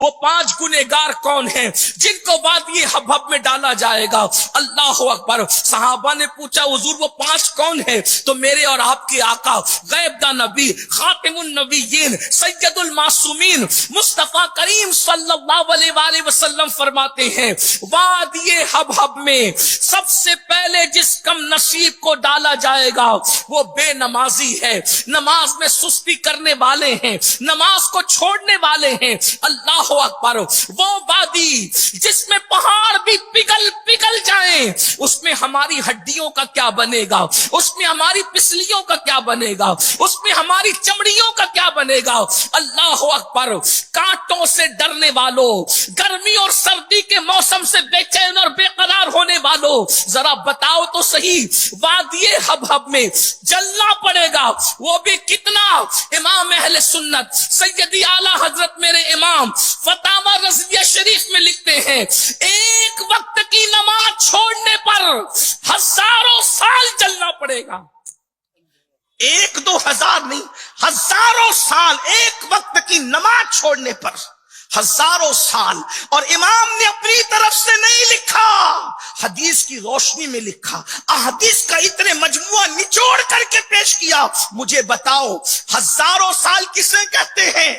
وہ 5 گنہگار کون ہیں جن کو وادی حبہب میں ڈالا جائے گا؟ اللہ اکبر۔ صحابہ نے پوچھا حضور وہ 5 کون ہیں؟ تو میرے اور آپ کے آقا غیب دا نبی خاتم النبیین سید المعصومین مصطفیٰ کریم صلی اللہ علیہ وآلہ وسلم فرماتے ہیں وادی حبہب میں سب سے پہلے جس کم نصیب کو ڈالا جائے گا وہ بے نمازی ہے، نماز میں سستی کرنے والے ہیں، نماز کو چھوڑنے والے ہیں۔ اللہ اکبر۔ وہ وادی جس میں پہاڑ بھی پگھل جائیں اس میں ہماری ہڈیوں کا کیا بنے گا، اس میں ہماری پسلیوں کا کیا بنے گا، اس میں ہماری چمڑیوں کا کیا بنے گا۔ اللہ اکبر۔ کانٹوں سے ڈرنے والوں، گرمی اور سردی کے موسم سے بے چین اور بے قرار ہونے والوں، ذرا بتاؤ تو صحیح وادی حبہب میں جلنا پڑے گا، وہ بھی کتنا؟ امام اہل سنت سیدی اعلی حضرت میرے امام فتاوی رضویہ شریف میں لکھتے ہیں ایک وقت کی نماز چھوڑنے پر 1000 سال چلنا پڑے گا۔ 1-2 نہیں، 1000 سال ایک وقت کی نماز چھوڑنے پر، 1000 سال۔ اور امام نے اپنی طرف سے نہیں لکھا، حدیث کی روشنی میں لکھا، احادیث کا اتنے مجموعہ نچوڑ کر کے پیش کیا۔ مجھے بتاؤ 1000 سال کسے کہتے ہیں؟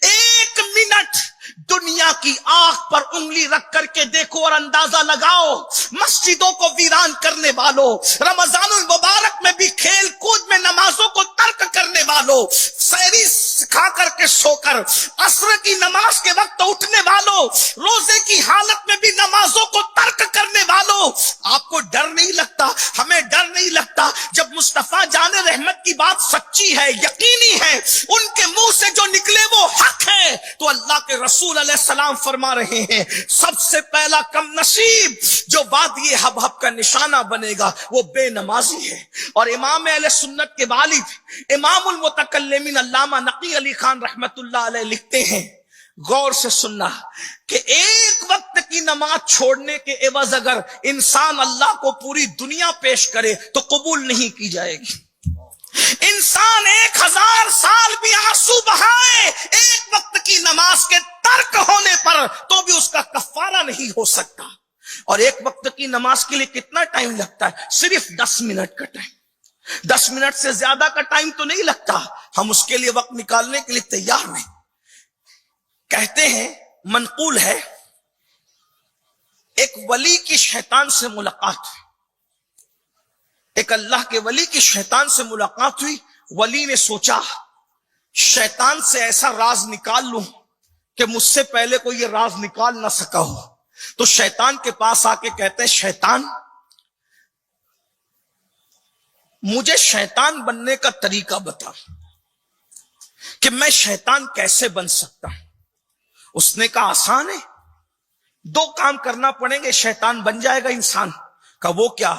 1 منٹ دنیا کی آنکھ پر انگلی رکھ کر کے دیکھو اور اندازہ لگاؤ، مسجدوں کو ویران کرنے والوں، رمضان المبارک میں بھی کھیل کود میں نمازوں کو ترک کرنے والوں، سحری کھا کر کے سو کر عصر کی نماز کے وقت اٹھنے والوں، روزے کی حالت میں بھی نمازوں کو ترک کرنے والوں، آپ کو ڈر نہیں لگتا؟ ہمیں ڈر نہیں لگتا جب مصطفیٰ جان رحمت کی بات سچی ہے، یقینی ہے، ان کے منہ سے جو نکلے وہ حق ہے، تو اللہ کے رسول علیہ السلام فرما رہے ہیں سب سے پہلا کم نصیب جو وادی حبہب کا نشانہ بنے گا وہ بے نمازی ہے۔ اور امام اہل سنت کے والد امام المتکلمین علامہ نقی علی خان رحمت اللہ علیہ لکھتے ہیں، غور سے سننا، کہ ایک وقت کی نماز چھوڑنے کے عوض اگر انسان اللہ کو پوری دنیا پیش کرے تو قبول نہیں کی جائے گی۔ انسان 1000 سال بھی آنسو بہائے ایک وقت کی نماز کے ترک ہونے پر تو بھی اس کا کفارہ نہیں ہو سکتا۔ اور ایک وقت کی نماز کے لیے کتنا ٹائم لگتا ہے؟ صرف 10 منٹ کا ٹائم۔ 10 منٹ سے زیادہ کا ٹائم تو نہیں لگتا، ہم اس کے لیے وقت نکالنے کے لیے تیار نہیں۔ کہتے ہیں، منقول ہے، ایک ولی کی شیطان سے ملاقات ہوئی، ایک اللہ کے ولی کی شیطان سے ملاقات ہوئی۔ ولی نے سوچا شیطان سے ایسا راز نکال لوں کہ مجھ سے پہلے کوئی یہ راز نکال نہ سکا ہو۔ تو شیطان کے پاس آ کے کہتے ہیں شیطان مجھے شیطان بننے کا طریقہ بتا کہ میں شیطان کیسے بن سکتا ہوں۔ اس نے کہا آسان ہے، 2 کام کرنا پڑیں گے شیطان بن جائے گا انسان۔ کہا وہ کیا؟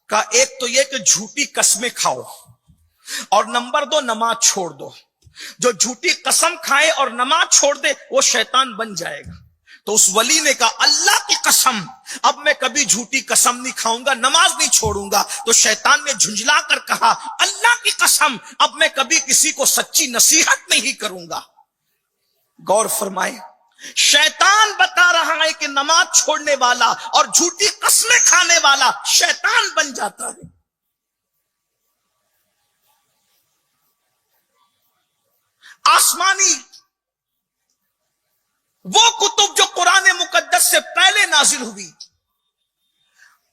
کہا ایک تو یہ کہ جھوٹی قسمیں کھاؤ، اور نمبر 2 نماز چھوڑ دو۔ جو جھوٹی قسم کھائے اور نماز چھوڑ دے وہ شیطان بن جائے گا۔ تو اس ولی نے کہا اللہ کی قسم اب میں کبھی جھوٹی قسم نہیں کھاؤں گا، نماز نہیں چھوڑوں گا۔ تو شیطان نے جھنجھلا کر کہا اللہ کی قسم اب میں کبھی کسی کو سچی نصیحت نہیں کروں گا۔ غور فرمائے، شیطان بتا رہا ہے کہ نماز چھوڑنے والا اور جھوٹی قسمیں کھانے والا شیطان بن جاتا ہے۔ آسمانی وہ کتب جو قرآن مقدس سے پہلے نازل ہوئی،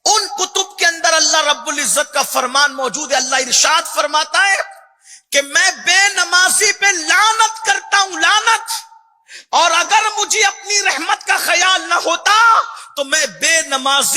ان کتب کے اندر اللہ رب العزت کا فرمان موجود ہے۔ اللہ ارشاد فرماتا ہے کہ میں بے نمازی پہ لعنت کرتا ہوں، لعنت، اور اگر مجھے اپنی رحمت کا خیال نہ ہوتا تو میں بے نمازی